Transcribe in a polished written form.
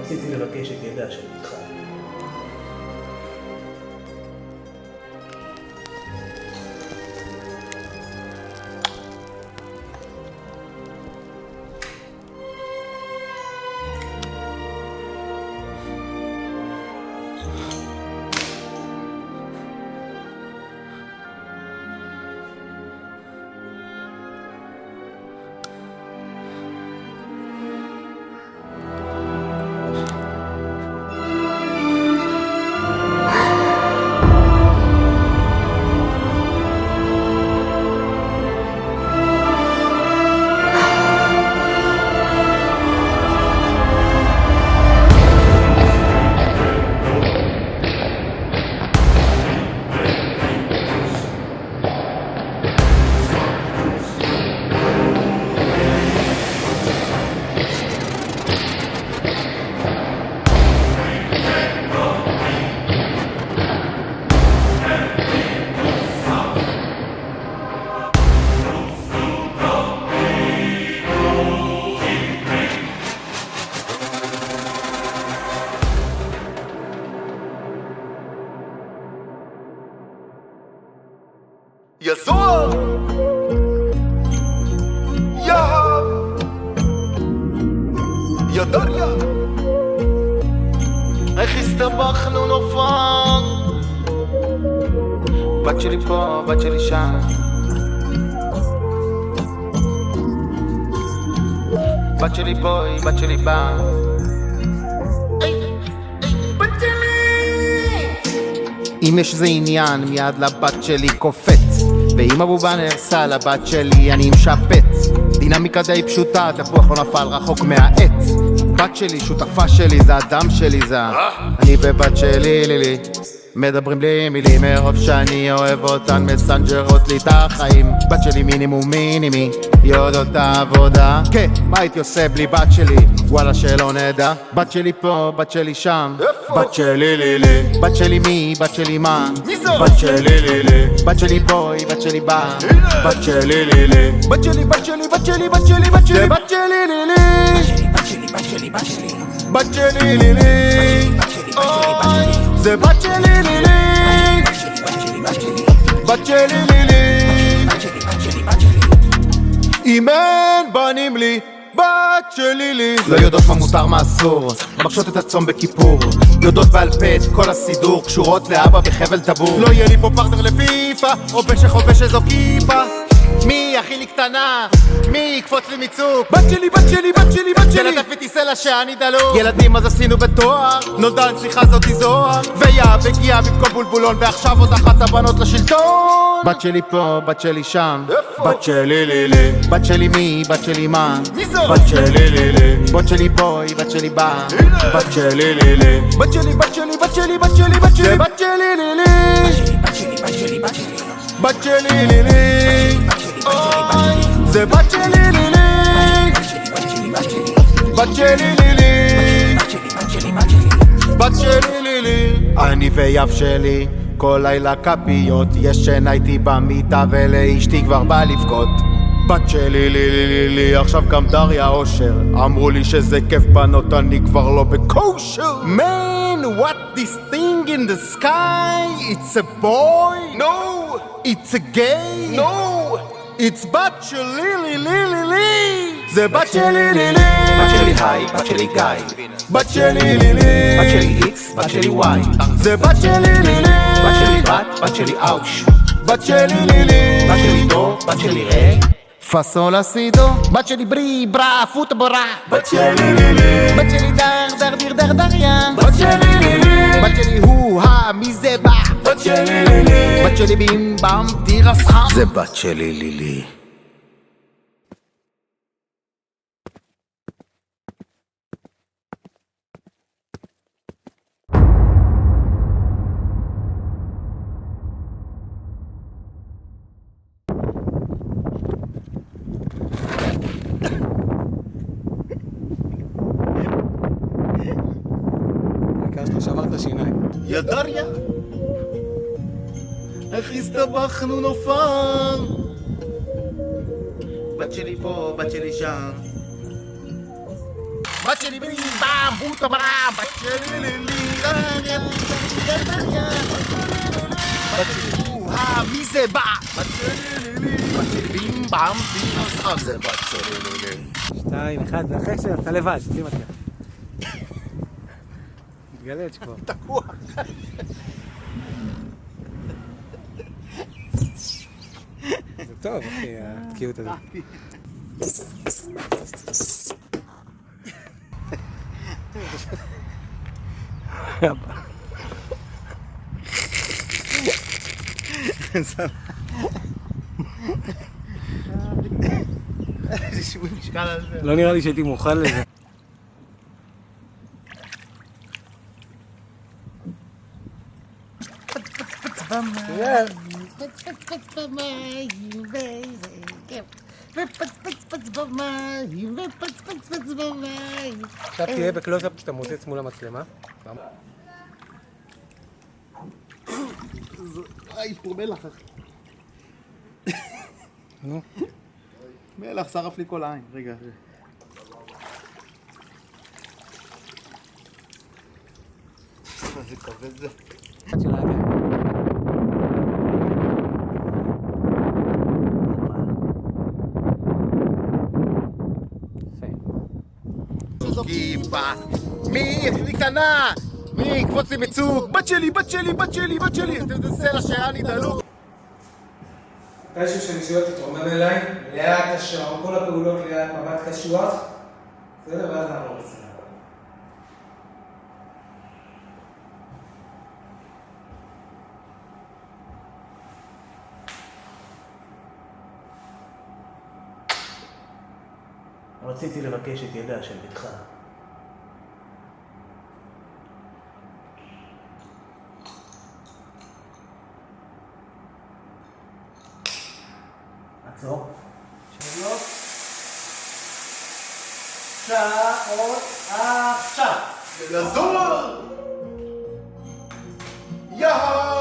רציתי לבקש את ידה של בתך. יא זוהר! יא דריה! איך הסתבכנו נופר? בת שלי פה, בת שלי שם, בת שלי בואי, בת שלי בא. אם יש איזה עניין מיד לבת שלי קופץ, ואם הבובה נהרסה לבת שלי אני משפץ. דינמיקה די פשוטה, תפוח לא נפל רחוק מהעץ. בת שלי, שותפה שלי, זה הדם שלי, זה אני ובת שלי לילי מדברים בלי מילים, מרוב שאני אוהב אותן מסנג'רות לי את החיים. בת שלי מינימום מינימי, יודעות את העבודה. כן, מה הייתי עושה בלי בת שלי? וואלה שלא נדע. בת שלי פה, בת שלי שם, בת שלי לילי. בת שלי מי, בת שלי מה? בת שלי לילי. בת שלי בואי, בת שלי בא. בת שלי לילי. בת שלי, בת שלי, בת שלי, בת שלי, בת שלי, בת שלי לילי. בת שלי, בת שלי, בת שלי, בת שלי לילי. זה בת שלי לילי. בת שלי לילי. אם אין בנים לי, בת שלי לי. לא יודעות מה מותר מה אסור, מרשות את הצום בכיפור, יודעות בעל פה את כל הסידור, קשורות לאבא בחבל טבור. לא יהיה לי פה פרטנר לפיפה, או בשחובש איזו כיפה. מי הכי לי קטנה? מי יקפוץ לי מצוק? בת שלי, בת שלי, בת שלי, בת שלי. ילד אפיתי סלע שאני דלוק. ילדים אז עשינו בתואר, נולדה הנציחה זאתי זוהר, ויה וגיעה במקום בולבולון, ועכשיו עוד אחת הבנות לשלטון. בת שלי פה, בת שלי שם, בת שלי לילי. בת שלי מי, בת שלי מה? בת שלי לילי. בת שלי בואי, בת שלי בא. בת שלי לילי. בת שלי, בת שלי, בת שלי, בת שלי, בת שלי, בת שלי לילי. בת שלי, בת שלי, בת שלי, בת שלי לילי. זה בת שלי לילי. בת שלי לילי. בת שלי לילי. אני ויב שלי כל לילה כפיות, ישן הייתי במיטה ולאשתי כבר בא לבכות. בת שלי לילי, עכשיו גם דריה אושר, אמרו לי שזה כיף בנות, אני כבר לא בקושר. Man, what this thing in the sky? It's a boy? No. It's a gay? No. It's בת שלי לילי. זה בת שלי לילי. בת שלי היי, בת שלי גיא, בת שלי לילי. בת שלי איקס, בת שלי וואי, זה בת שלי לילי. בת שלי בת, בת שלי אאוש, בת שלי לילי. בת שלי דו, בת שלי רה, פסול הסידו. בת שלי ברי ברה פוט בורה. בת שלי לילי. בת שלי דר דר דיר דר דריה. בת שלי לילי. בת שלי הוא מי זה בא. בת שלי לילי. בת שלי בים בם דיר הסחם, זה בת שלי לילי. שברת השיניים. יא דריה, איך הסתבכנו נופר? בת שלי פה, בת שלי שם, בת שלי בלי פעם, בוטה ברם, בת שלי לילי, מי זה בא? בת שלי לילי, בת שלי בים פעם, בים, זה בת שלי לילי. 2, 1, ואחרי שאתה לבד, בלי מצליח. מתגלץ' כבר. תקוע. זה טוב, אחי, התקיעות הזאת. איזה שיווי משקל על זה. לא נראה לי שהייתי מוכן לזה. עכשיו תהיה בקלוזאפ כשאתה מוצץ מול המצלמה. יש פה מלח. נו. מלח שרף לי כל העין. רגע. זה כבד זה. אחד של האגן. כיפה. מי יקנה? מי יקפוץ לי מצוק? בת שלי, בת שלי, בת שלי, בת שלי. זה סלע שאני דלוק. איזשהו שנשיות תתרומם אליי, לאט השעון, כל הפעולות לאט מבט קשוח. בסדר? ואז נעבור לסדר. רציתי לבקש את ידה של בתך. עצור. שלוש. שעות עכשיו. לזור! יאה!